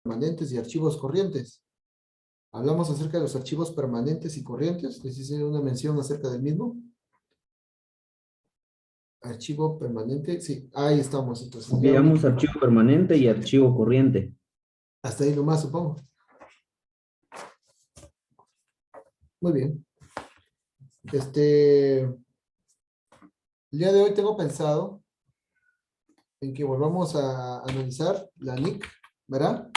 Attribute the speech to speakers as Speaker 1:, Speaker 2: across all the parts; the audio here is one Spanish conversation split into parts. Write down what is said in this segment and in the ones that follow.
Speaker 1: permanentes y archivos corrientes. Hablamos acerca de los archivos permanentes y corrientes. ¿Les hice una mención acerca del mismo? Archivo permanente, sí, ahí estamos. Entonces, ya
Speaker 2: Veamos archivo permanente y archivo corriente.
Speaker 1: hasta ahí nomás, supongo. Muy bien. El día de hoy tengo pensado en que volvamos a analizar la NIC, ¿verdad?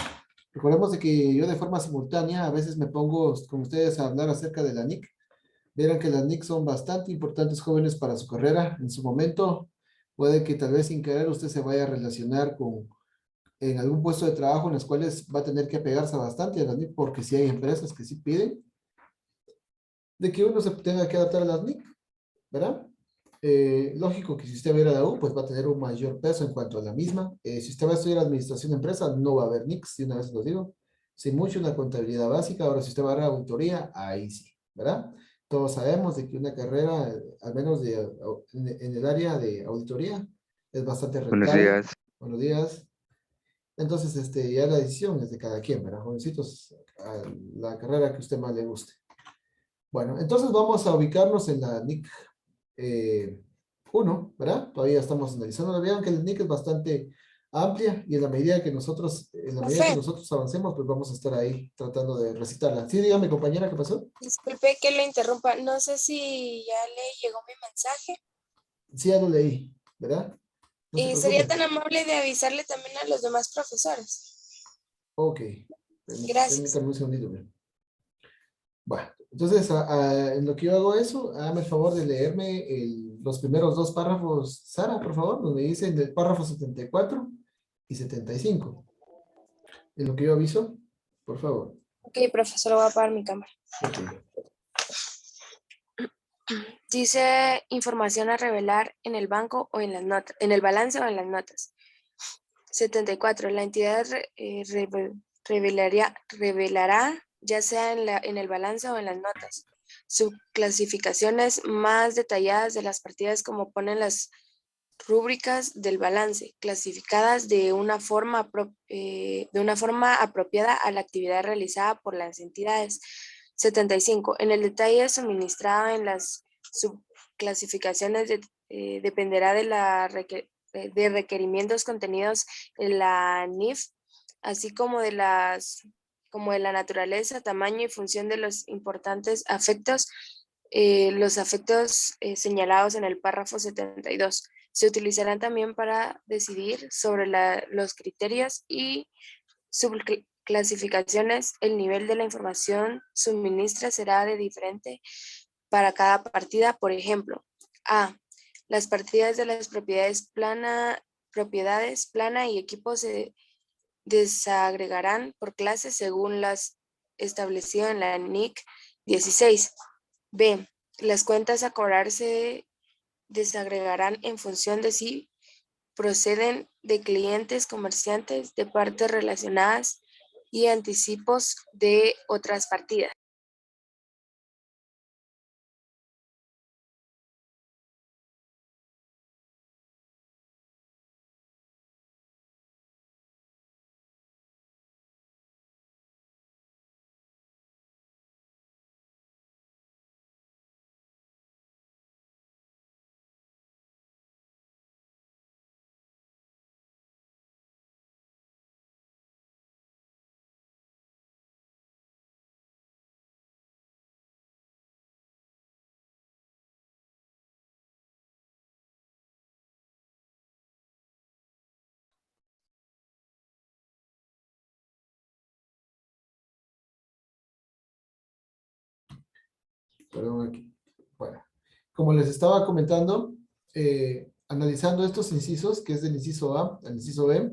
Speaker 1: Recordemos de que yo de forma simultánea a veces me pongo con ustedes a hablar acerca de la NIC. Verán que las NIC son bastante importantes, jóvenes, para su carrera. En su momento puede que tal vez sin querer usted se vaya a relacionar con en algún puesto de trabajo en los cuales va a tener que apegarse bastante a las NIC, porque si hay empresas que sí piden de que uno se tenga que adaptar a las NIC, ¿verdad? Lógico que si usted va a ir a la U, pues va a tener un mayor peso en cuanto a la misma. Si usted va a estudiar administración de empresas, no va a haber NICs, de una vez lo digo. Si mucho una contabilidad básica, ahora si usted va a la auditoría, ahí sí, ¿verdad? Todos sabemos de que una carrera, al menos en el área de auditoría, es bastante
Speaker 3: Buenos
Speaker 1: rentable.
Speaker 3: días.
Speaker 1: Buenos días. Entonces, ya la decisión es de cada quien, ¿verdad? Jovencitos, a la carrera que a usted más le guste. Bueno, entonces vamos a ubicarnos en la NIC 1, ¿verdad? Todavía estamos analizando. Vean que la NIC es bastante amplia y en la medida que nosotros, avancemos, pues vamos a estar ahí tratando de recitarla. Sí, dígame, compañera, ¿qué pasó?
Speaker 4: Disculpe que le interrumpa. No sé si ya le llegó mi mensaje.
Speaker 1: Sí, ya lo leí, ¿verdad? No se
Speaker 4: Y sería
Speaker 1: preocupe.
Speaker 4: tan amable de avisarle también a los demás profesores.
Speaker 1: Ok.
Speaker 4: Gracias.
Speaker 1: Permítame un segundito. Bien. Bueno, entonces, en lo que yo hago eso, hágame el favor de leerme los primeros dos párrafos, Sara, por favor, donde dicen del párrafo 74 y 75. En lo que yo aviso, por favor.
Speaker 4: Ok, profesor, voy a apagar mi cámara.
Speaker 1: Ok.
Speaker 4: Dice información a revelar en el banco o en las notas, en el balance o en las notas. 74. La entidad revelará, ya sea en el balance o en las notas, subclasificaciones más detalladas de las partidas como ponen las rúbricas del balance, clasificadas de una forma apropiada a la actividad realizada por las entidades. 75. En el detalle suministrado en las subclasificaciones dependerá de requerimientos contenidos en la NIF, así como de la naturaleza, tamaño y función de los importantes afectos, los afectos señalados en el párrafo 72. Se utilizarán también para decidir sobre los criterios y subclasificaciones. El nivel de la información suministra será de diferente para cada partida. Por ejemplo, A. Las partidas de las propiedades plana y equipo se desagregarán por clases según las establecido en la NIC 16. B. Las cuentas a cobrar se desagregarán en función de si proceden de clientes, comerciantes, de partes relacionadas y anticipos de otras partidas.
Speaker 1: Perdón, aquí. Bueno, como les estaba comentando, analizando estos incisos, que es del inciso A al inciso B,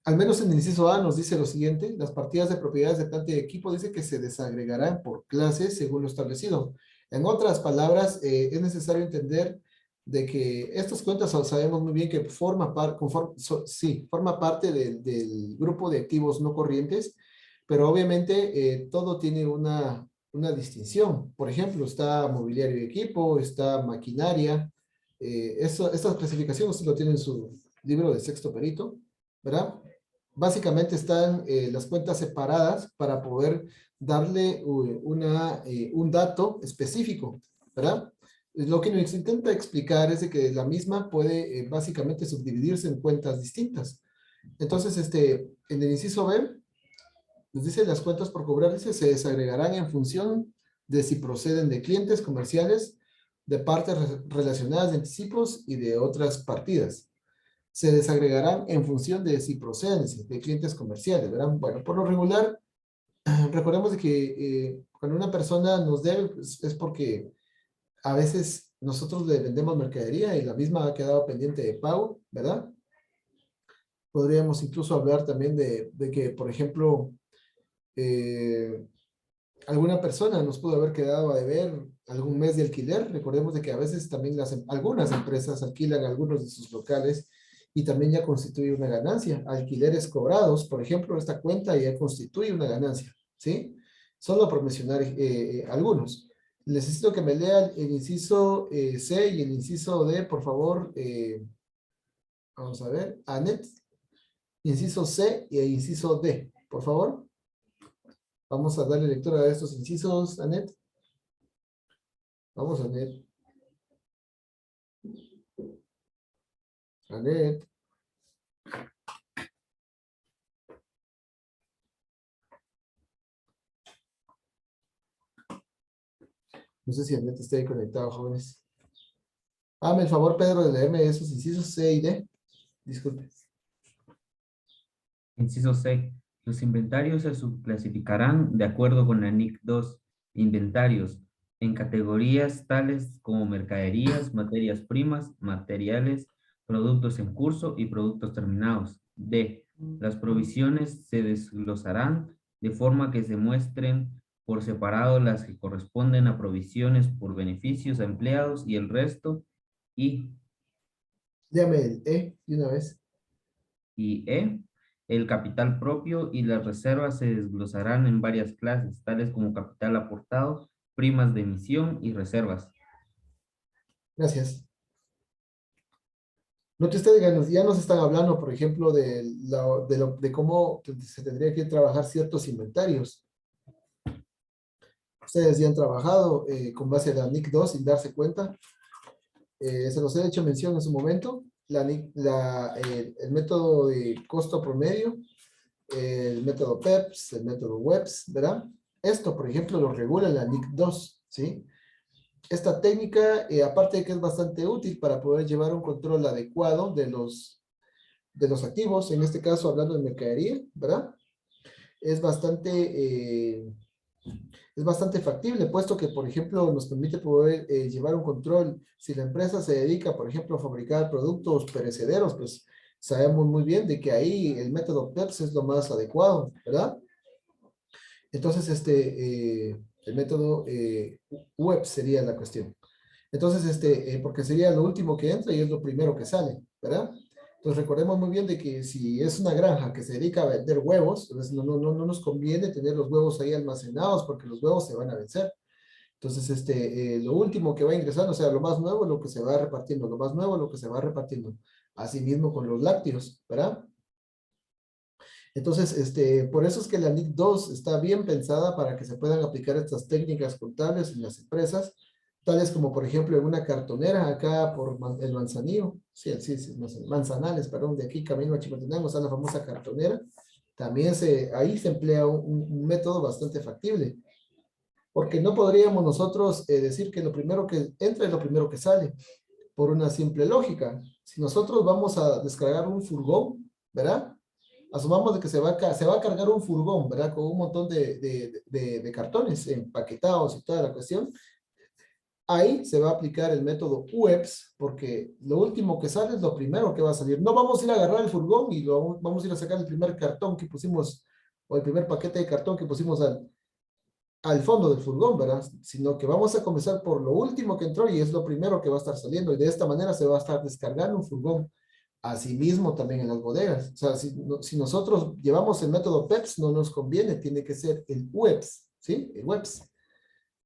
Speaker 1: al menos en el inciso A nos dice lo siguiente: las partidas de propiedades de planta y equipo dice que se desagregarán por clases según lo establecido. En otras palabras, es necesario entender de que estas cuentas sabemos muy bien que forma parte del grupo de activos no corrientes, pero obviamente todo tiene una distinción. Por ejemplo, está mobiliario y equipo, está maquinaria. Estas clasificaciones usted lo tiene en su libro de sexto perito, ¿verdad? básicamente están las cuentas separadas para poder darle un dato específico, ¿verdad? Lo que nos intenta explicar es de que la misma puede básicamente subdividirse en cuentas distintas. Entonces, en el inciso B, nos dice las cuentas por cobrar, dice, se desagregarán en función de si proceden de clientes comerciales, de partes relacionadas de anticipos y de otras partidas. Se desagregarán en función de si proceden de clientes comerciales, ¿verdad? Bueno, por lo regular, recordemos de que cuando una persona nos debe, pues, es porque a veces nosotros le vendemos mercadería y la misma ha quedado pendiente de pago, ¿verdad? Podríamos incluso hablar también de que, por ejemplo, alguna persona nos pudo haber quedado a deber algún mes de alquiler. Recordemos de que a veces también algunas empresas alquilan algunos de sus locales y también ya constituye una ganancia. Alquileres cobrados, por ejemplo, esta cuenta ya constituye una ganancia, ¿sí? Solo por mencionar algunos. Necesito que me lean el inciso C y el inciso D, por favor. Vamos a ver, Anet. Inciso C y el inciso D, por favor. Vamos a darle lectura a estos incisos, Anet. Vamos, Anet. Anet. No sé si Anet está ahí conectado, jóvenes. Hágame el favor, Pedro, de leerme esos incisos C y D. Disculpe.
Speaker 2: Inciso C. Los inventarios se subclasificarán de acuerdo con la NIC 2. Inventarios en categorías tales como mercaderías, materias primas, materiales, productos en curso y productos terminados. D. Las provisiones se desglosarán de forma que se muestren por separado las que corresponden a provisiones por beneficios a empleados y el resto.
Speaker 1: Llame el E de una vez.
Speaker 2: Y E. El capital propio y las reservas se desglosarán en varias clases, tales como capital aportado, primas de emisión y reservas.
Speaker 1: Gracias. Note usted, ya nos están hablando, por ejemplo, de cómo se tendría que trabajar ciertos inventarios. Ustedes ya han trabajado con base a la NIC 2 sin darse cuenta. Se los he hecho mención en su momento. El método de costo promedio, el método PEPS, el método WEPS, ¿verdad? Esto, por ejemplo, lo regula la NIC 2, ¿sí? Esta técnica, aparte de que es bastante útil para poder llevar un control adecuado de los activos, en este caso hablando de mercadería, ¿verdad? Es bastante factible, puesto que, por ejemplo, nos permite poder llevar un control. Si la empresa se dedica, por ejemplo, a fabricar productos perecederos, pues sabemos muy bien de que ahí el método PEPS es lo más adecuado, ¿verdad? Entonces, el método web sería la cuestión. Entonces, porque sería lo último que entra y es lo primero que sale, ¿verdad? Entonces, recordemos muy bien de que si es una granja que se dedica a vender huevos, entonces no nos conviene tener los huevos ahí almacenados porque los huevos se van a vencer. Entonces, lo último que va ingresando, o sea, lo más nuevo, lo que se va repartiendo, lo más nuevo, lo que se va repartiendo. Asimismo con los lácteos, ¿verdad? Entonces, por eso es que la NIC 2 está bien pensada para que se puedan aplicar estas técnicas contables en las empresas, tales como, por ejemplo, en una cartonera acá por el Manzanillo, sí, Manzanales, perdón, de aquí camino a Chimaltenango está la famosa cartonera. También ahí se emplea un método bastante factible, porque no podríamos nosotros decir que lo primero que entra es lo primero que sale, por una simple lógica. Si nosotros vamos a descargar un furgón, ¿verdad? Asumamos de que se va a cargar un furgón, ¿verdad? Con un montón de cartones empaquetados y toda la cuestión. Ahí se va a aplicar el método UEPS, porque lo último que sale es lo primero que va a salir. No vamos a ir a agarrar el furgón y vamos a ir a sacar el primer cartón que pusimos, o el primer paquete de cartón que pusimos al fondo del furgón, ¿verdad? Sino que vamos a comenzar por lo último que entró y es lo primero que va a estar saliendo. Y de esta manera se va a estar descargando un furgón. Asimismo también en las bodegas. O sea, si nosotros llevamos el método PEPS, no nos conviene, tiene que ser el UEPS, ¿sí? El UEPS.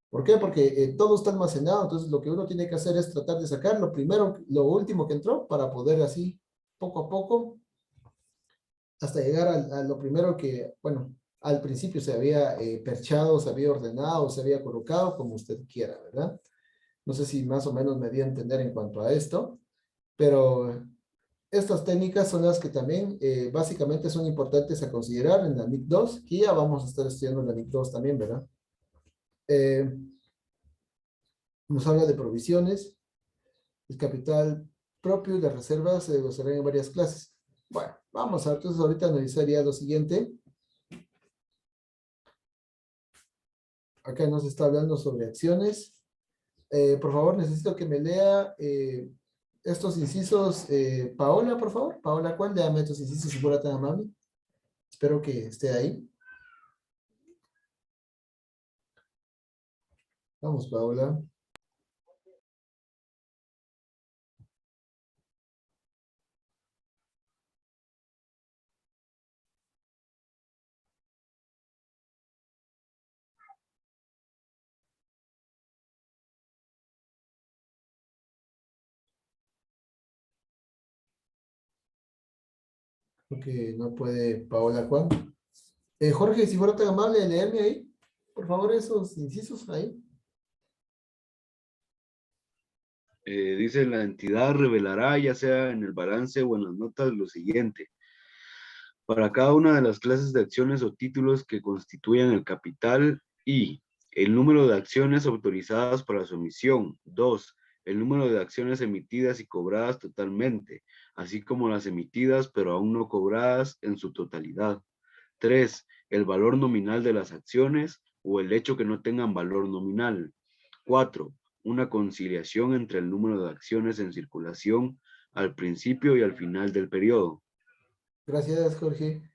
Speaker 1: ¿Por qué? Porque todo está almacenado, entonces lo que uno tiene que hacer es tratar de sacar lo primero, lo último que entró para poder así, poco a poco, hasta llegar a lo primero que, bueno, al principio se había perchado, se había ordenado, se había colocado, como usted quiera, ¿verdad? No sé si más o menos me di a entender en cuanto a esto, pero estas técnicas son las que también básicamente son importantes a considerar en la NIC 2, que ya vamos a estar estudiando en la NIC 2 también, ¿verdad? Eh, Nos habla de provisiones, el capital propio y las reservas se gozarán en varias clases. Bueno, vamos a, entonces ahorita analizaría lo siguiente. Acá nos está hablando sobre acciones. Por favor, necesito que me lea estos incisos. Paola, por favor. Paola, ¿cuál? Léame estos incisos si fuera tan amable. Espero que esté ahí. Vamos, Paola. Porque no puede Paola Juan. Jorge, si fuera tan amable, leerme ahí, por favor, esos incisos ahí.
Speaker 3: Dice, la entidad revelará, ya sea en el balance o en las notas, lo siguiente. Para cada una de las clases de acciones o títulos que constituyen el capital, y el número de acciones autorizadas para su emisión. 2, el número de acciones emitidas y cobradas totalmente, así como las emitidas pero aún no cobradas en su totalidad. 3, el valor nominal de las acciones o el hecho que no tengan valor nominal. 4, una conciliación entre el número de acciones en circulación al principio y al final del periodo.
Speaker 1: Gracias, Jorge.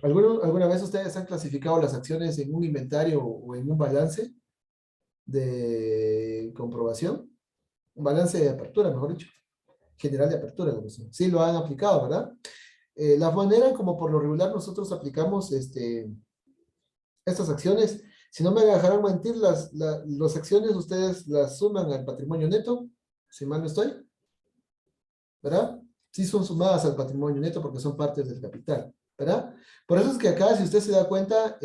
Speaker 1: ¿Alguna vez ustedes han clasificado las acciones en un inventario o en un balance de comprobación? Un balance de apertura, mejor dicho. General de apertura, como se llama. Sí, lo han aplicado, ¿verdad? La manera como por lo regular nosotros aplicamos estas acciones, si no me dejarán mentir, las acciones ustedes las suman al patrimonio neto, si mal no estoy, ¿verdad? Sí son sumadas al patrimonio neto porque son partes del capital, ¿verdad? Por eso es que acá, si usted se da cuenta,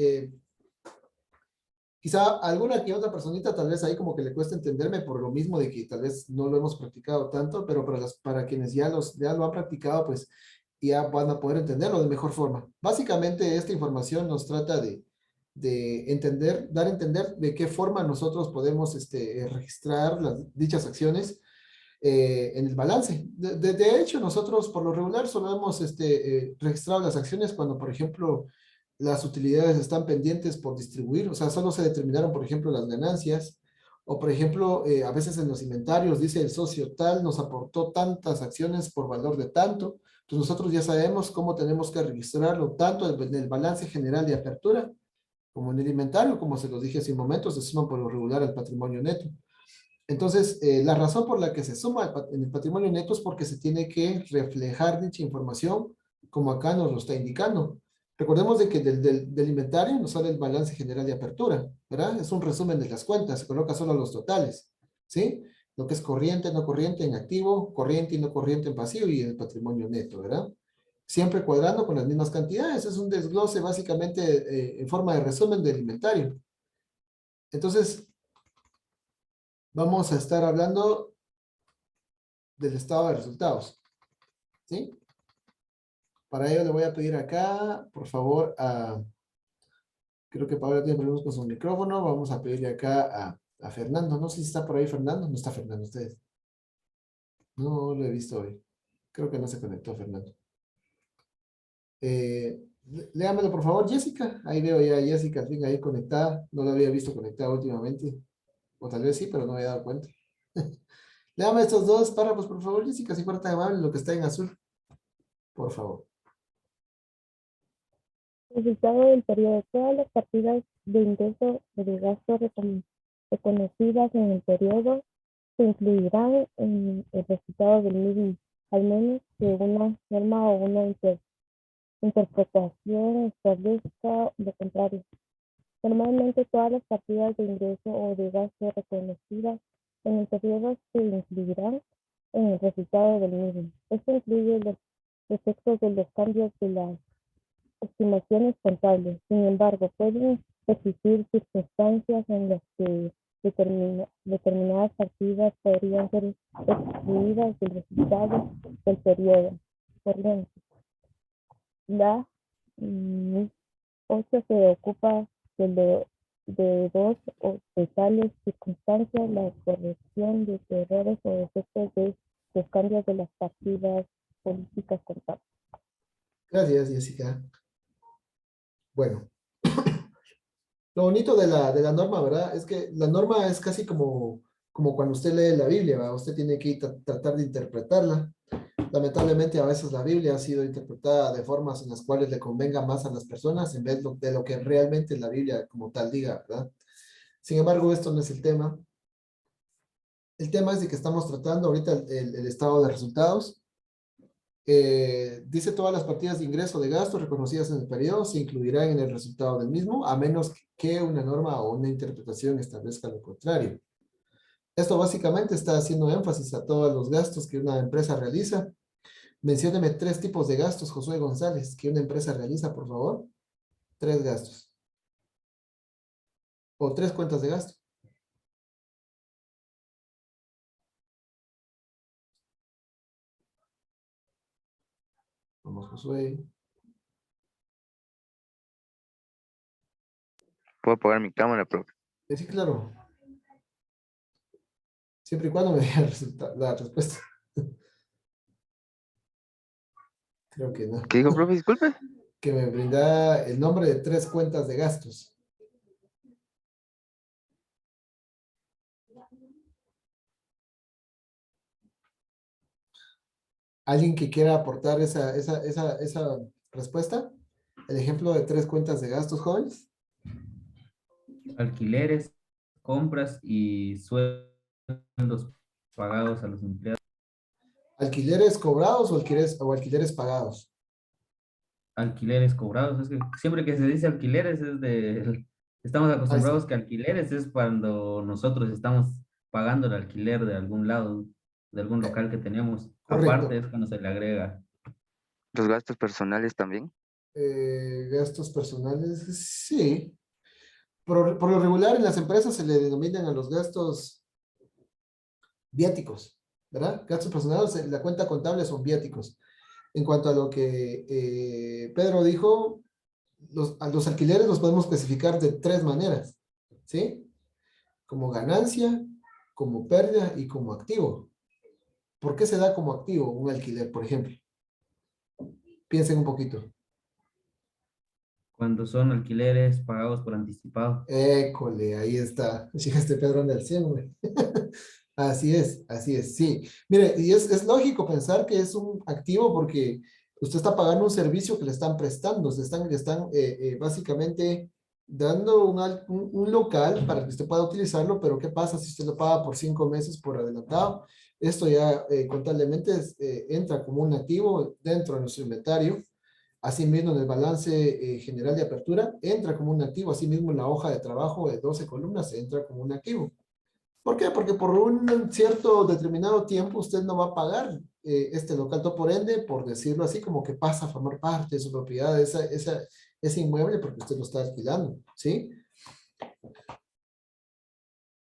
Speaker 1: quizá alguna que otra personita tal vez ahí como que le cuesta entenderme por lo mismo de que tal vez no lo hemos practicado tanto, pero para quienes ya lo han practicado, pues ya van a poder entenderlo de mejor forma. Básicamente esta información nos trata de entender, dar a entender de qué forma nosotros podemos registrar dichas acciones en el balance. De hecho, nosotros por lo regular solo hemos registrado las acciones cuando, por ejemplo, las utilidades están pendientes por distribuir, o sea, solo se determinaron, por ejemplo, las ganancias, o por ejemplo, a veces en los inventarios dice el socio tal nos aportó tantas acciones por valor de tanto, entonces nosotros ya sabemos cómo tenemos que registrarlo tanto en el balance general de apertura, como en el inventario, como se los dije hace un momento, se suman por lo regular al patrimonio neto. Entonces, la razón por la que se suma en el patrimonio neto es porque se tiene que reflejar dicha información como acá nos lo está indicando. Recordemos de que del inventario nos sale el balance general de apertura, ¿verdad? Es un resumen de las cuentas, se coloca solo los totales, ¿sí? Lo que es corriente, no corriente en activo, corriente y no corriente en pasivo y el patrimonio neto, ¿verdad? Siempre cuadrando con las mismas cantidades, es un desglose básicamente en forma de resumen del inventario. Entonces, vamos a estar hablando del estado de resultados, ¿sí? Para ello le voy a pedir acá, por favor, creo que Paola tiene problemas con su micrófono, vamos a pedirle acá a Fernando, no sé si está por ahí Fernando, no está Fernando, ustedes. No lo he visto hoy, creo que no se conectó Fernando. Léamelo por favor, Jessica, ahí veo ya a Jessica al fin ahí conectada, no la había visto conectada últimamente, o tal vez sí, pero no me había dado cuenta. Léame estos dos párrafos, por favor, Jessica, si fuera tan amable, lo que está en azul, por favor.
Speaker 5: Resultado del periodo. Todas las partidas de ingreso o de gasto reconocidas en el periodo se incluirán en el resultado del mismo, al menos que una norma o una interpretación establezca lo contrario. Normalmente todas las partidas de ingreso o de gasto reconocidas en el periodo se incluirán en el resultado del mismo. Esto incluye los efectos de los cambios de las estimaciones contables. Sin embargo, pueden existir circunstancias en las que determinadas partidas podrían ser excluidas del resultado del periodo. Por ejemplo, la 8 se ocupa de dos o de tales circunstancias, la corrección de errores o efectos de los cambios de las partidas políticas contables.
Speaker 1: Gracias, Jessica. Bueno, lo bonito de la norma, ¿verdad? Es que la norma es casi como cuando usted lee la Biblia, ¿verdad? Usted tiene que tratar de interpretarla. Lamentablemente, a veces la Biblia ha sido interpretada de formas en las cuales le convenga más a las personas en vez de lo que realmente la Biblia como tal diga, ¿verdad? Sin embargo, esto no es el tema. El tema es de que estamos tratando ahorita el estado de resultados. Dice todas las partidas de ingreso o de gasto reconocidas en el periodo se incluirán en el resultado del mismo, a menos que una norma o una interpretación establezca lo contrario. Esto básicamente está haciendo énfasis a todos los gastos que una empresa realiza. Mencióneme 3 tipos de gastos, Josué González, que una empresa realiza, por favor. 3 gastos. O 3 cuentas de gasto. Vamos, Josué.
Speaker 6: ¿Puedo apagar mi cámara, profe?
Speaker 1: Sí, claro. Siempre y cuando me diga la respuesta. Creo que no.
Speaker 6: ¿Qué dijo, profe? Disculpe.
Speaker 1: Que me brinda el nombre de 3 cuentas de gastos. ¿Alguien que quiera aportar esa respuesta? El ejemplo de 3 cuentas de gastos, jóvenes.
Speaker 2: Alquileres, compras y sueldos pagados a los empleados.
Speaker 1: ¿Alquileres cobrados o alquileres pagados?
Speaker 2: Alquileres cobrados. Es que siempre que se dice alquileres es de... Estamos acostumbrados que alquileres es cuando nosotros estamos pagando el alquiler de algún lado, de algún local que tenemos.
Speaker 1: Correcto.
Speaker 2: Aparte es cuando se le agrega.
Speaker 6: ¿Los gastos personales también?
Speaker 1: Gastos personales, sí. Por lo regular en las empresas se le denominan a los gastos viáticos, ¿verdad? Gastos personales, en la cuenta contable son viáticos. En cuanto a lo que Pedro dijo, a los alquileres los podemos clasificar de 3 maneras, ¿sí? Como ganancia, como pérdida y como activo. ¿Por qué se da como activo un alquiler, por ejemplo? Piensen un poquito.
Speaker 2: Cuando son alquileres pagados por anticipado.
Speaker 1: École, ahí está. Llegaste Pedro en el 100, güey. Así es, sí. Mire, y es lógico pensar que es un activo porque usted está pagando un servicio que le están prestando, le están básicamente dando un local para que usted pueda utilizarlo, pero ¿qué pasa si usted lo paga por 5 meses por adelantado? Esto ya contablemente entra como un activo dentro de nuestro inventario. Asimismo, en el balance general de apertura, entra como un activo. Asimismo, en la hoja de trabajo de 12 columnas, entra como un activo. ¿Por qué? Porque por un cierto determinado tiempo usted no va a pagar este local. Por ende, por decirlo así, como que pasa a formar parte de su propiedad, ese inmueble, porque usted lo está alquilando, ¿sí?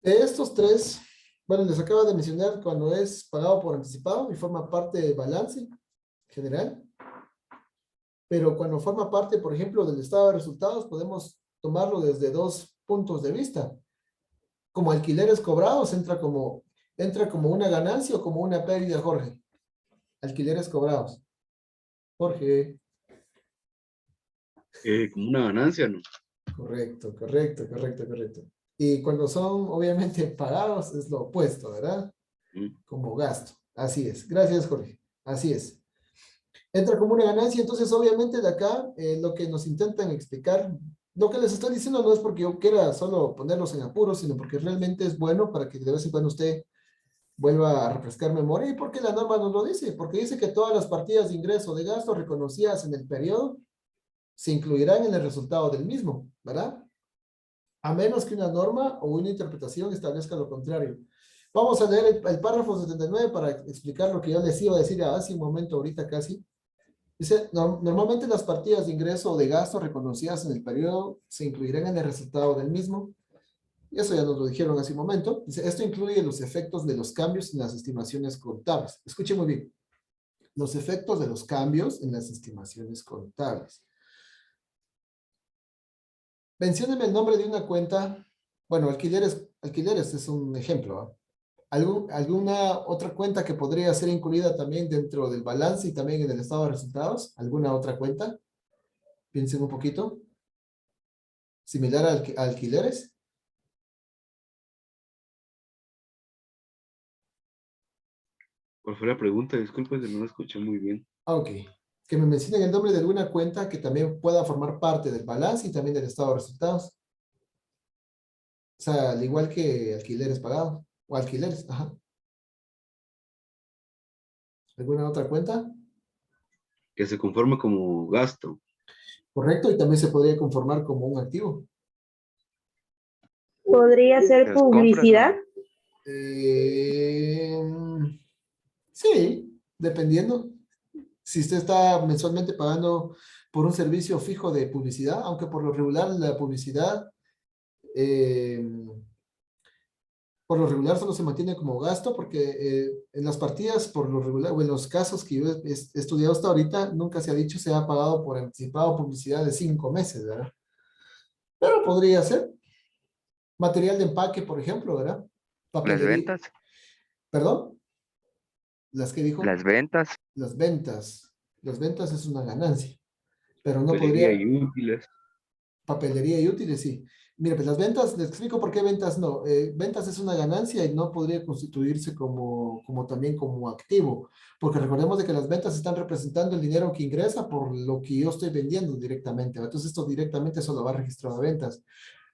Speaker 1: De estos 3, bueno, les acabo de mencionar cuando es pagado por anticipado y forma parte del balance general. Pero cuando forma parte, por ejemplo, del estado de resultados, podemos tomarlo desde 2 puntos de vista. Como alquileres cobrados, entra como una ganancia o como una pérdida, Jorge. Alquileres cobrados. Jorge.
Speaker 3: Como una ganancia, ¿no?
Speaker 1: Correcto. Y cuando son, obviamente, pagados, es lo opuesto, ¿verdad? Como gasto. Así es. Gracias, Jorge. Así es. Entra como una ganancia, entonces obviamente de acá lo que nos intentan explicar, lo que les estoy diciendo no es porque yo quiera solo ponerlos en apuros, sino porque realmente es bueno para que de vez en cuando usted vuelva a refrescar memoria y porque la norma nos lo dice, porque dice que todas las partidas de ingreso o de gasto reconocidas en el periodo se incluirán en el resultado del mismo, ¿verdad? A menos que una norma o una interpretación establezca lo contrario. Vamos a leer el párrafo 79 para explicar lo que yo les iba a decir hace un momento ahorita casi. Dice, normalmente las partidas de ingreso o de gasto reconocidas en el periodo se incluirán en el resultado del mismo. Y eso ya nos lo dijeron hace un momento. Dice, esto incluye los efectos de los cambios en las estimaciones contables. Escuchen muy bien. Los efectos de los cambios en las estimaciones contables. Menciónenme el nombre de una cuenta. Bueno, alquileres es un ejemplo, ¿va? ¿Alguna otra cuenta que podría ser incluida también dentro del balance y también en el estado de resultados? ¿Alguna otra cuenta? Piensen un poquito. Similar a alquileres.
Speaker 3: ¿Cuál fue la pregunta? Disculpe que no la escuché muy bien.
Speaker 1: Ok. Que me mencionen el nombre de alguna cuenta que también pueda formar parte del balance y también del estado de resultados. O sea, al igual que alquileres pagados o alquileres. Ajá. ¿Alguna otra cuenta?
Speaker 3: Que se conforme como gasto.
Speaker 1: Correcto, y también se podría conformar como un activo.
Speaker 5: ¿Podría ser
Speaker 6: Las compras,
Speaker 5: publicidad?
Speaker 1: Eh, sí, dependiendo. Si usted está mensualmente pagando por un servicio fijo de publicidad, aunque por lo regular la publicidad, eh, por lo regular solo se mantiene como gasto, porque en las partidas, por lo regular, o en los casos que yo he estudiado hasta ahorita, nunca se ha dicho se ha pagado por anticipado publicidad de 5 meses, ¿verdad? Pero podría ser. Material de empaque, por ejemplo, ¿verdad?
Speaker 6: las
Speaker 1: Papelería,
Speaker 6: ventas,
Speaker 1: perdón, las que dijo,
Speaker 6: las ventas.
Speaker 1: las ventas. Las ventas es una ganancia, pero no
Speaker 3: Papelería
Speaker 1: podría,
Speaker 3: y útiles.
Speaker 1: papelería y útiles, sí. Mira, pues las ventas, les explico por qué ventas no. Ventas es una ganancia y no podría constituirse como también como activo, porque recordemos de que las ventas están representando el dinero que ingresa por lo que yo estoy vendiendo directamente, ¿va? Entonces esto directamente solo va registrado a ventas.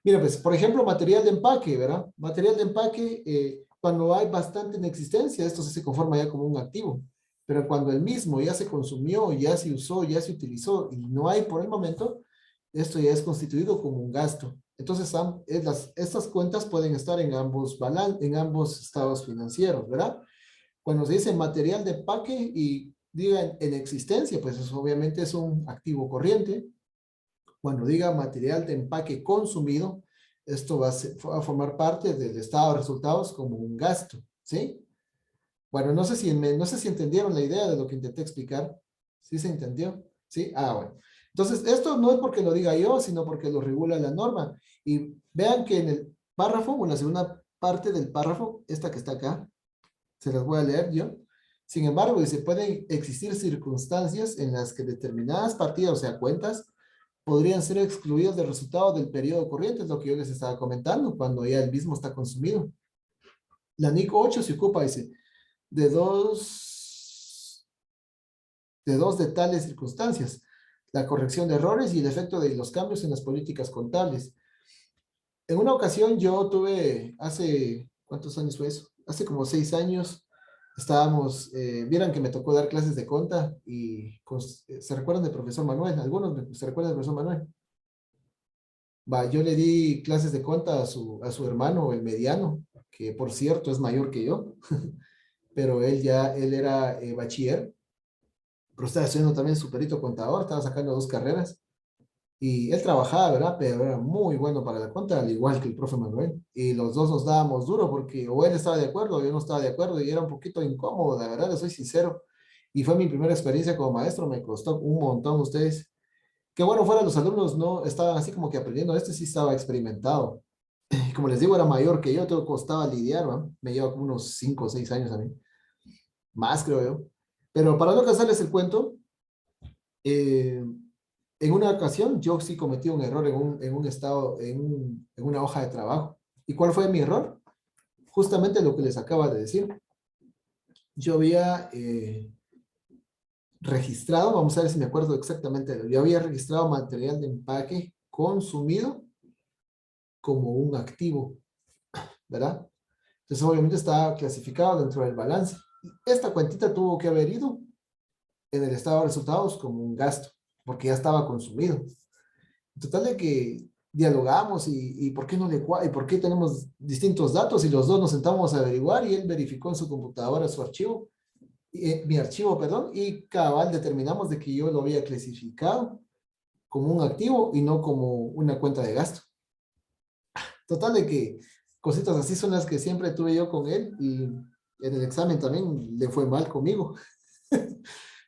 Speaker 1: Mira, pues, por ejemplo, material de empaque, ¿verdad? Material de empaque, cuando hay bastante en existencia, esto se conforma ya como un activo. Pero cuando el mismo ya se consumió, ya se usó, ya se utilizó y no hay por el momento, esto ya es constituido como un gasto. Entonces, estas cuentas pueden estar en en ambos estados financieros, ¿verdad? Cuando se dice material de empaque y diga en existencia, pues eso obviamente es un activo corriente. Cuando diga material de empaque consumido, esto va a formar parte del estado de resultados como un gasto, ¿sí? Bueno, no sé si entendieron la idea de lo que intenté explicar. ¿Sí se entendió? ¿Sí? Ah, bueno. Entonces, esto no es porque lo diga yo, sino porque lo regula la norma. Y vean que en el párrafo, o en la segunda parte del párrafo, esta que está acá, se las voy a leer yo. Sin embargo, dice, pueden existir circunstancias en las que determinadas partidas, o sea, cuentas, podrían ser excluidas del resultado del periodo corriente, es lo que yo les estaba comentando, cuando ya el mismo está consumido. La NIC 8 se ocupa, dice, de dos de tales circunstancias, la corrección de errores y el efecto de los cambios en las políticas contables. En una ocasión yo tuve, ¿cuántos años fue eso? Hace como 6 años, vieran que me tocó dar clases de conta y ¿se recuerdan del profesor Manuel? Algunos se recuerdan del profesor Manuel. Va, yo le di clases de conta a su hermano, el mediano, que por cierto es mayor que yo, pero él era bachiller, pero estaba estudiando también su perito contador, estaba sacando 2 carreras, y él trabajaba, ¿verdad? Pero era muy bueno para la cuenta, al igual que el profe Manuel, y los dos nos dábamos duro porque o él estaba de acuerdo o yo no estaba de acuerdo, y era un poquito incómodo, la verdad, les soy sincero, y fue mi primera experiencia como maestro, me costó un montón ustedes. Qué bueno fuera los alumnos, no estaban así como que aprendiendo, este sí estaba experimentado. Y como les digo, era mayor que yo, todo costaba lidiar, ¿no? Me lleva como unos 5 o 6 años a mí, más creo yo. Pero para no cansarles el cuento, eh, en una ocasión yo sí cometí un error en un estado, en una hoja de trabajo. ¿Y cuál fue mi error? Justamente lo que les acaba de decir. Yo había registrado, vamos a ver si me acuerdo exactamente, yo había registrado material de empaque consumido como un activo, ¿verdad? Entonces obviamente está clasificado dentro del balance. Esta cuentita tuvo que haber ido en el estado de resultados como un gasto, porque ya estaba consumido. En total de que dialogamos y por qué no y por qué tenemos distintos datos y los dos nos sentamos a averiguar y él verificó en su computadora su archivo mi archivo, perdón, y cabal determinamos de que yo lo había clasificado como un activo y no como una cuenta de gasto. Total de que cositas así son las que siempre tuve yo con él y en el examen también le fue mal conmigo.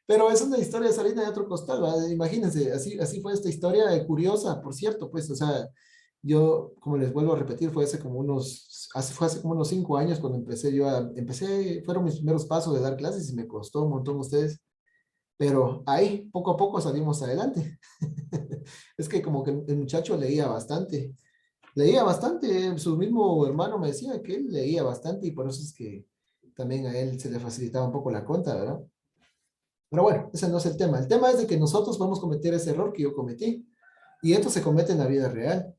Speaker 1: Pero es una historia salida de otro costal, ¿verdad? Imagínense, así fue esta historia curiosa, por cierto, pues, o sea, yo, como les vuelvo a repetir, fue hace como unos 5 años cuando fueron mis primeros pasos de dar clases y me costó un montón ustedes, pero ahí, poco a poco salimos adelante. Es que como que el muchacho leía bastante, su mismo hermano me decía que él leía bastante y por eso es que también a él se le facilitaba un poco la conta, ¿verdad? Pero bueno, ese no es el tema. El tema es de que nosotros vamos a cometer ese error que yo cometí. Y esto se comete en la vida real.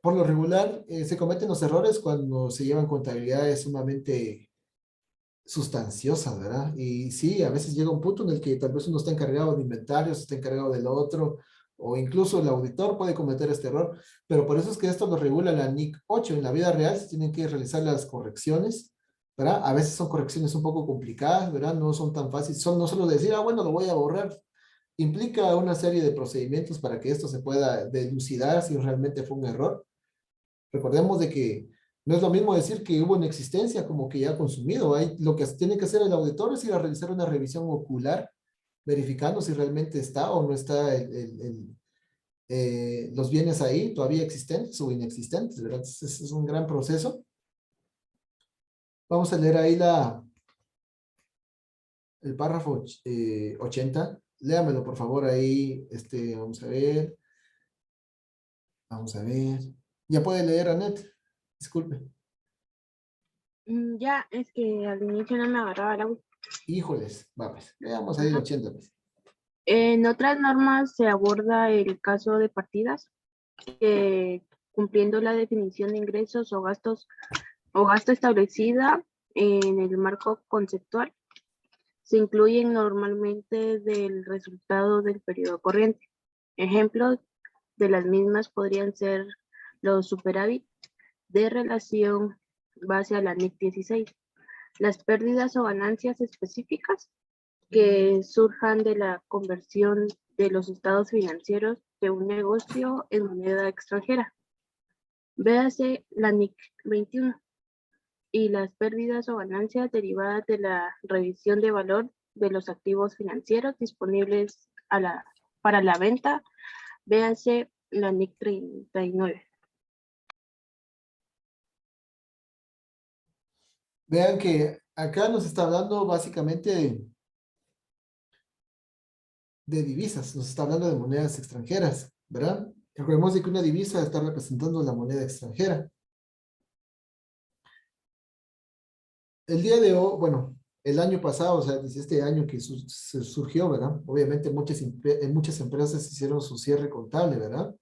Speaker 1: Por lo regular, se cometen los errores cuando se llevan contabilidades sumamente sustanciosas, ¿verdad? Y sí, a veces llega un punto en el que tal vez uno está encargado de inventarios, está encargado del otro, o incluso el auditor puede cometer este error. Pero por eso es que esto lo regula la NIC 8. En la vida real se tienen que realizar las correcciones, ¿verdad? A veces son correcciones un poco complicadas, ¿verdad? No son tan fáciles, no solo decir, ah, bueno, lo voy a borrar. Implica una serie de procedimientos para que esto se pueda dilucidar si realmente fue un error. Recordemos de que no es lo mismo decir que hubo en existencia como que ya consumido. Lo que tiene que hacer el auditor es ir a realizar una revisión ocular, verificando si realmente está o no está los bienes ahí todavía existentes o inexistentes, ¿verdad? Entonces, es un gran proceso. Vamos a leer ahí el párrafo 80. Léamelo, por favor, ahí. Vamos a ver. Vamos a ver. Ya puede leer, Anet. Disculpe.
Speaker 7: Ya, es que al inicio no me agarraba el agua.
Speaker 1: Híjoles. Va, pues. Veamos ahí el
Speaker 7: Ajá.
Speaker 1: 80, pues.
Speaker 7: En otras normas se aborda el caso de partidas que, cumpliendo la definición de ingresos o gastos o gasto establecida en el marco conceptual, se incluyen normalmente del resultado del periodo corriente. Ejemplos de las mismas podrían ser los superávit de relación base a la NIC 16, las pérdidas o ganancias específicas que surjan de la conversión de los estados financieros de un negocio en moneda extranjera. Véase la NIC 21 y las pérdidas o ganancias derivadas de la revisión de valor de los activos financieros disponibles para la venta. Véase la NIC 39.
Speaker 1: Vean que acá nos está hablando básicamente de divisas, nos está hablando de monedas extranjeras, ¿verdad? Recordemos de que una divisa está representando la moneda extranjera. El día de hoy, bueno, el año pasado, o sea, desde este año que surgió, ¿verdad? Obviamente muchas empresas hicieron su cierre contable, ¿verdad?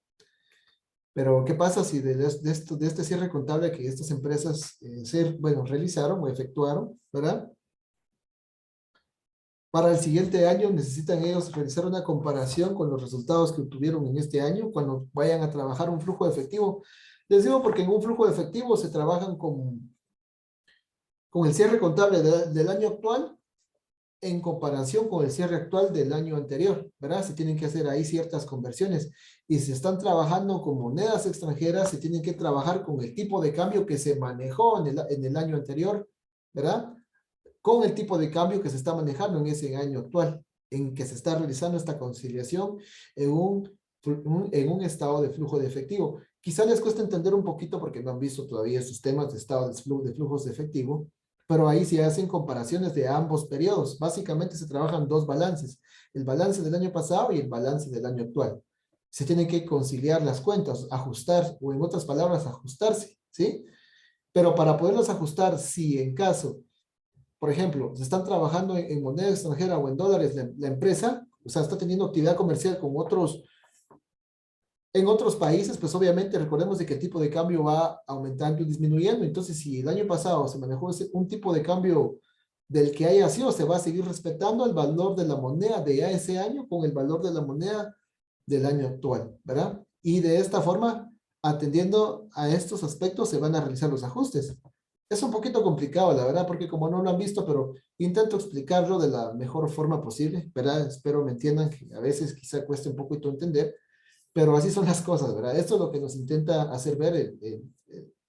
Speaker 1: Pero, ¿qué pasa si de este cierre contable que estas empresas realizaron o efectuaron, ¿verdad? Para el siguiente año necesitan ellos realizar una comparación con los resultados que obtuvieron en este año cuando vayan a trabajar un flujo de efectivo. Les digo porque en un flujo de efectivo se trabajan con el cierre contable del año actual en comparación con el cierre actual del año anterior, ¿verdad? Se tienen que hacer ahí ciertas conversiones y si están trabajando con monedas extranjeras, se tienen que trabajar con el tipo de cambio que se manejó en el año anterior, ¿verdad? Con el tipo de cambio que se está manejando en ese año actual, en que se está realizando esta conciliación en un estado de flujo de efectivo. Quizá les cuesta entender un poquito porque no han visto todavía estos temas de estado de flujos de efectivo, pero ahí se hacen comparaciones de ambos periodos. Básicamente se trabajan dos balances, el balance del año pasado y el balance del año actual. Se tienen que conciliar las cuentas, ajustar, o en otras palabras, ajustarse, ¿sí? Pero para poderlos ajustar, si en caso, por ejemplo, se están trabajando en moneda extranjera o en dólares la empresa, o sea, está teniendo actividad comercial con en otros países, pues obviamente recordemos de que el tipo de cambio va aumentando y disminuyendo. Entonces, si el año pasado se manejó un tipo de cambio del que haya sido, se va a seguir respetando el valor de la moneda de ese año con el valor de la moneda del año actual, ¿verdad? Y de esta forma, atendiendo a estos aspectos, se van a realizar los ajustes. Es un poquito complicado, la verdad, porque como no lo han visto, pero intento explicarlo de la mejor forma posible, ¿verdad? Espero me entiendan, que a veces quizá cueste un poquito entender, pero así son las cosas, ¿verdad? Esto es lo que nos intenta hacer ver el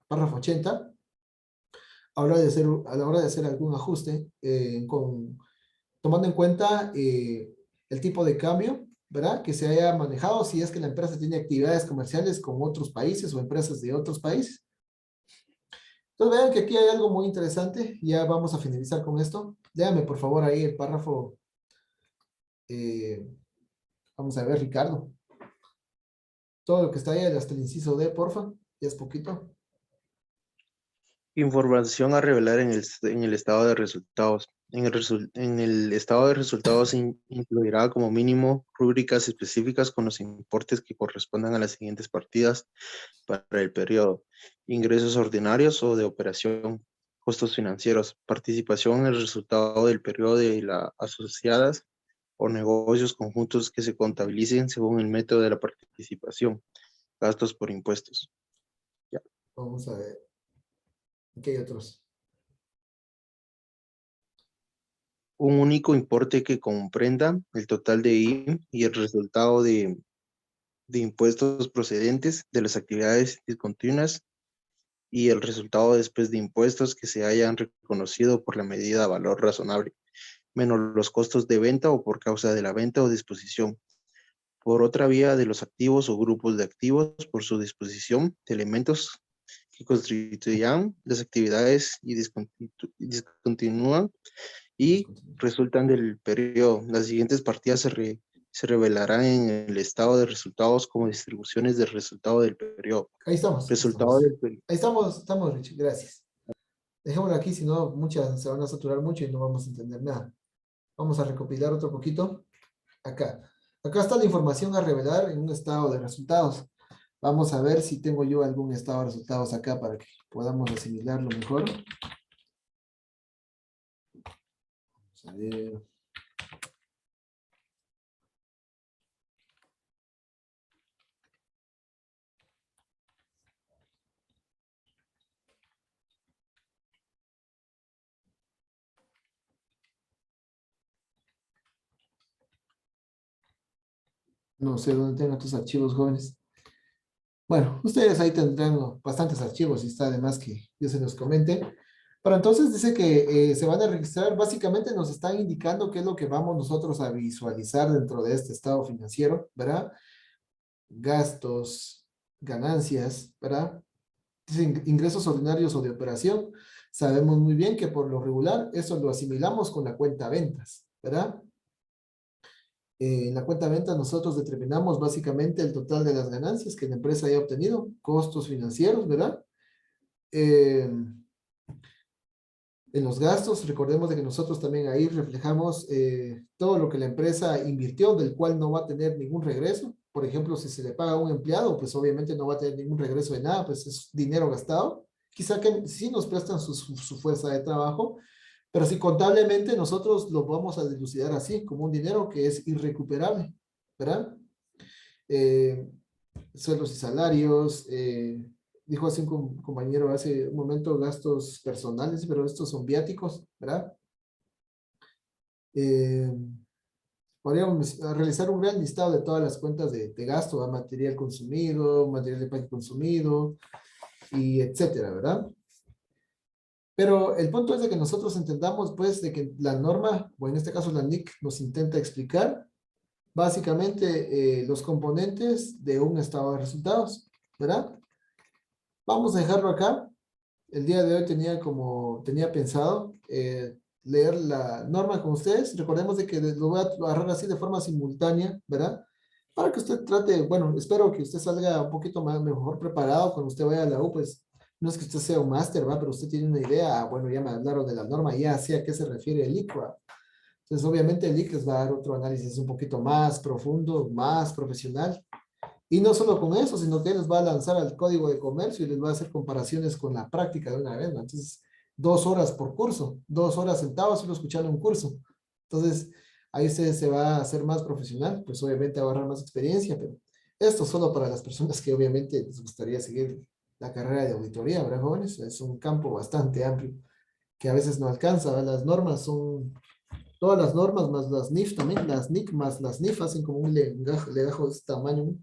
Speaker 1: párrafo 80 a la hora de hacer algún ajuste, tomando en cuenta el tipo de cambio, ¿verdad? Que se haya manejado si es que la empresa tiene actividades comerciales con otros países o empresas de otros países. Entonces vean que aquí hay algo muy interesante. Ya vamos a finalizar con esto. Léame por favor ahí el párrafo. eh, Vamos a ver, Ricardo. Todo lo que está ahí hasta el inciso D, porfa. Ya es poquito.
Speaker 8: Información a revelar en el estado de resultados. En el estado de resultados se incluirá como mínimo rúbricas específicas con los importes que correspondan a las siguientes partidas para el periodo: ingresos ordinarios o de operación, costos financieros, participación en el resultado del periodo de las asociadas o negocios conjuntos que se contabilicen según el método de la participación, gastos por impuestos.
Speaker 1: Vamos a ver. Aquí hay otros.
Speaker 8: Un único importe que comprenda el total de IM y el resultado de impuestos procedentes de las actividades discontinuas y el resultado después de impuestos que se hayan reconocido por la medida valor razonable, menos los costos de venta o por causa de la venta o disposición, por otra vía de los activos o grupos de activos por su disposición de elementos que constituyan las actividades y discontinúan y resultan del periodo. Las siguientes partidas se revelarán en el estado de resultados como distribuciones del resultado del periodo.
Speaker 1: Ahí estamos.
Speaker 8: Resultado del periodo.
Speaker 1: Ahí estamos, Richie. Gracias. Dejémoslo aquí, si no, muchas se van a saturar mucho y no vamos a entender nada. Vamos a recopilar otro poquito. Acá. Acá está la información a revelar en un estado de resultados. Vamos a ver si tengo yo algún estado de resultados acá para que podamos asimilarlo mejor. Vamos a ver. No sé dónde tengo estos archivos, jóvenes. Bueno, ustedes ahí tendrán bastantes archivos y está de más que yo se los comente. Pero entonces dice que se van a registrar, básicamente nos están indicando qué es lo que vamos nosotros a visualizar dentro de este estado financiero, ¿verdad? Gastos, ganancias, ¿verdad? Dicen ingresos ordinarios o de operación. Sabemos muy bien que por lo regular eso lo asimilamos con la cuenta ventas, ¿verdad? En la cuenta ventas nosotros determinamos básicamente el total de las ganancias que la empresa haya obtenido, costos financieros, ¿verdad? En los gastos, recordemos de que nosotros también ahí reflejamos todo lo que la empresa invirtió, del cual no va a tener ningún regreso. Por ejemplo, si se le paga a un empleado, pues obviamente no va a tener ningún regreso de nada, pues es dinero gastado. Quizá que sí nos prestan su fuerza de trabajo, pero si contablemente nosotros lo vamos a dilucidar así, como un dinero que es irrecuperable, ¿verdad? Eh, Sueldos y salarios, dijo así un compañero hace un momento, gastos personales, pero estos son viáticos, ¿verdad? Podríamos realizar un gran listado de todas las cuentas de gasto, ¿verdad? Material consumido, material de equipaje consumido, y etcétera, ¿verdad? Pero el punto es de que nosotros entendamos, pues, de que la norma, o en este caso la NIC, nos intenta explicar básicamente los componentes de un estado de resultados, ¿verdad? Vamos a dejarlo acá. El día de hoy tenía pensado leer la norma con ustedes. Recordemos de que lo voy a agarrar así de forma simultánea, ¿verdad? Para que usted trate, bueno, espero que usted salga un poquito mejor preparado cuando usted vaya a la U, pues no es que usted sea un máster, ¿va? Pero usted tiene una idea, bueno, ya me hablaron de la norma, ya sé a qué se refiere el ICRA. Entonces, obviamente el IC les va a dar otro análisis un poquito más profundo, más profesional. Y no solo con eso, sino que les va a lanzar al código de comercio y les va a hacer comparaciones con la práctica de una vez, ¿no? Entonces, 2 horas por curso, 2 horas sentados solo escuchando un curso. Entonces, ahí se va a hacer más profesional, pues obviamente va a agarrar más experiencia, pero esto solo para las personas que obviamente les gustaría seguir la carrera de auditoría, ¿verdad, jóvenes? Es un campo bastante amplio que a veces no alcanza, ¿verdad? Las normas son, todas las normas más las NIF también, las NIC más las NIF hacen como un legajo de este tamaño, ¿no?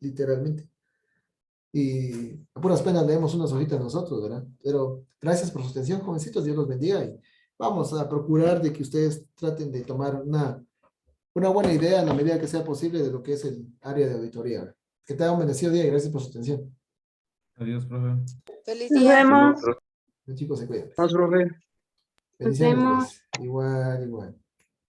Speaker 1: Literalmente. Y a puras penas leemos unas hojitas nosotros, ¿verdad? Pero gracias por su atención, jovencitos, Dios los bendiga y vamos a procurar de que ustedes traten de tomar una buena idea en la medida que sea posible de lo que es el área de auditoría, ¿verdad? Que tengan un bendecido día y gracias por su atención.
Speaker 2: Adiós, profe.
Speaker 4: Feliz
Speaker 7: Nos
Speaker 4: día.
Speaker 7: vemos.
Speaker 1: Los chicos se cuidan.
Speaker 3: Más, profe.
Speaker 1: Bendiciones,
Speaker 7: vemos.
Speaker 1: pues. Igual, igual.